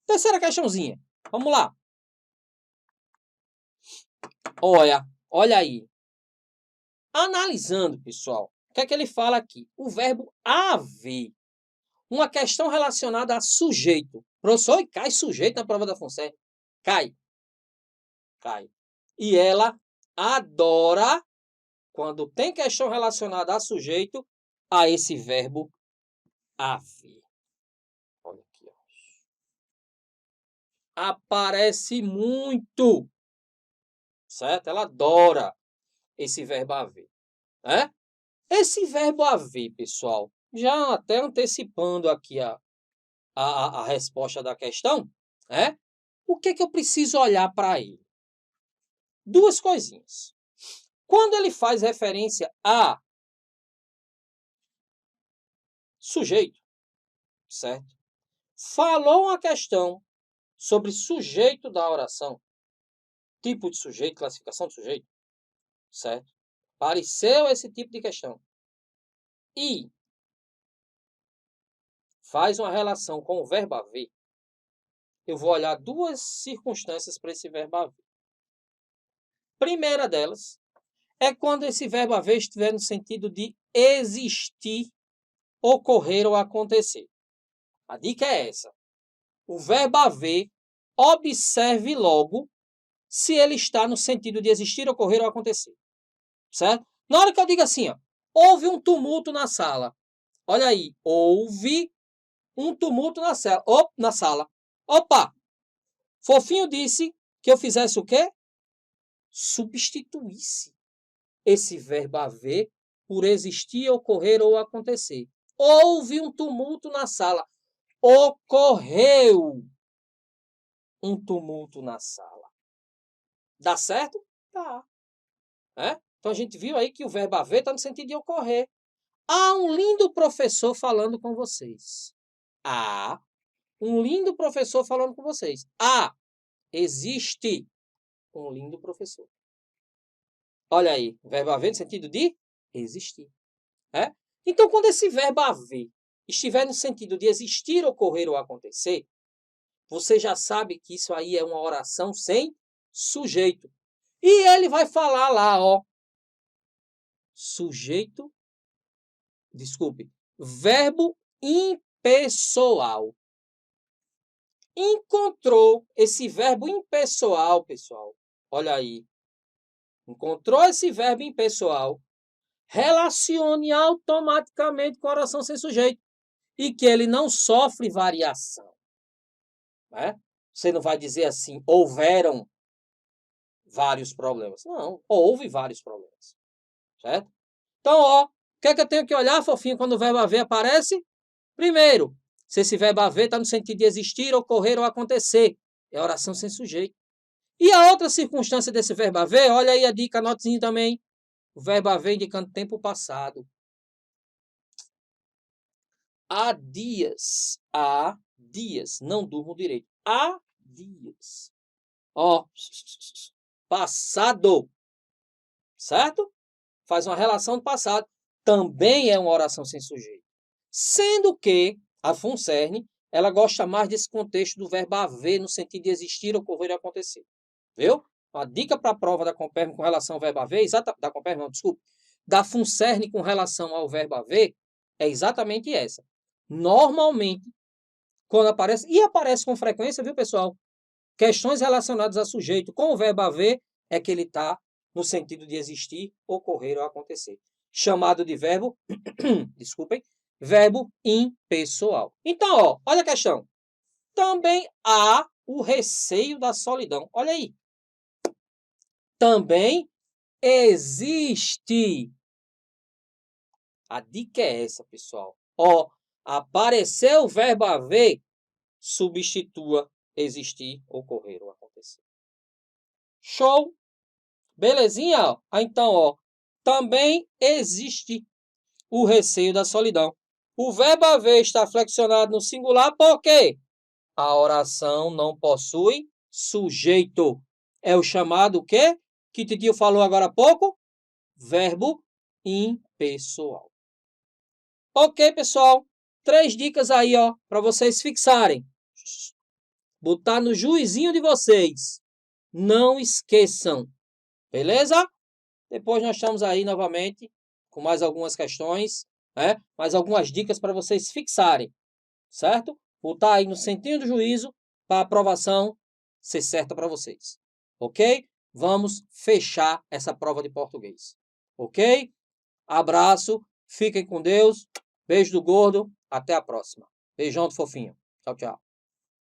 Terceira questãozinha. Vamos lá. Olha aí. Analisando, pessoal, o que é que ele fala aqui? O verbo haver. Uma questão relacionada a sujeito. Professor, cai sujeito na prova da FUNSER. Cai. E ela adora, quando tem questão relacionada a sujeito, a esse verbo haver. Olha aqui, ó. Aparece muito. Certo? Ela adora esse verbo haver. Né? Esse verbo haver, pessoal, já até antecipando aqui a resposta da questão, né? O que é que eu preciso olhar para ele? Duas coisinhas. Quando ele faz referência a sujeito, certo? Falou uma questão sobre sujeito da oração, tipo de sujeito, classificação de sujeito, certo? Apareceu esse tipo de questão. E faz uma relação com o verbo haver. Eu vou olhar duas circunstâncias para esse verbo haver. Primeira delas é quando esse verbo haver estiver no sentido de existir, ocorrer ou acontecer. A dica é essa. O verbo haver, observe logo se ele está no sentido de existir, ocorrer ou acontecer. Certo? Na hora que eu digo assim, ó, houve um tumulto na sala. Olha aí, houve um tumulto na sala. Opa! Fofinho disse que eu fizesse o quê? Substituísse esse verbo haver por existir, ocorrer ou acontecer. Houve um tumulto na sala. Ocorreu um tumulto na sala. Dá certo? Tá. Então a gente viu aí que o verbo haver está no sentido de ocorrer. Há um lindo professor falando com vocês. Há um lindo professor falando com vocês. Existe um lindo professor. Olha aí, o verbo haver no sentido de existir. Então, quando esse verbo haver estiver no sentido de existir, ocorrer ou acontecer, você já sabe que isso aí é uma oração sem sujeito. E ele vai falar lá, ó, verbo impessoal. Encontrou esse verbo impessoal, pessoal. Olha aí. Encontrou esse verbo impessoal. Relacione automaticamente com a oração sem sujeito. E que ele não sofre variação. Você não vai dizer assim, houveram vários problemas. Não, houve vários problemas. Certo? Então, ó, o que é que eu tenho que olhar, fofinho, quando o verbo haver aparece? Primeiro, se esse verbo haver está no sentido de existir, ocorrer ou acontecer. É oração sem sujeito. E a outra circunstância desse verbo haver, olha aí a dica, anotezinho também. O verbo haver indicando tempo passado. Há dias, não durmo direito. Há dias. Ó, passado. Certo? Faz uma relação do passado. Também é uma oração sem sujeito. Sendo que a FUNCERN, ela gosta mais desse contexto do verbo haver, no sentido de existir, ocorrer e acontecer. Viu? A dica para a prova da Comperm com relação ao verbo haver, da FUNCERN com relação ao verbo haver, é exatamente essa. Normalmente, quando aparece, e aparece com frequência, viu, pessoal? Questões relacionadas a sujeito com o verbo haver, é que ele está no sentido de existir, ocorrer ou acontecer. Chamado de verbo, verbo impessoal. Então, ó, olha a questão. Também há o receio da solidão. Olha aí. Também existe. A dica é essa, pessoal. Ó, apareceu o verbo haver, substitua existir, ocorrer ou acontecer. Show? Belezinha? Então, ó, também existe o receio da solidão. O verbo haver está flexionado no singular porque a oração não possui sujeito. É o chamado o quê? Que Titio falou agora há pouco? Verbo impessoal. Ok, pessoal? 3 dicas aí, ó, para vocês fixarem. botar no juizinho de vocês. Não esqueçam. Beleza? Depois nós estamos aí novamente com mais algumas questões, né? Mais algumas dicas para vocês fixarem, certo? Botar aí no centrinho do juízo para a aprovação ser certa para vocês. Ok? Vamos fechar essa prova de português. Ok? Abraço, fiquem com Deus. Beijo do gordo. Até a próxima. Beijão do fofinho. Tchau, tchau.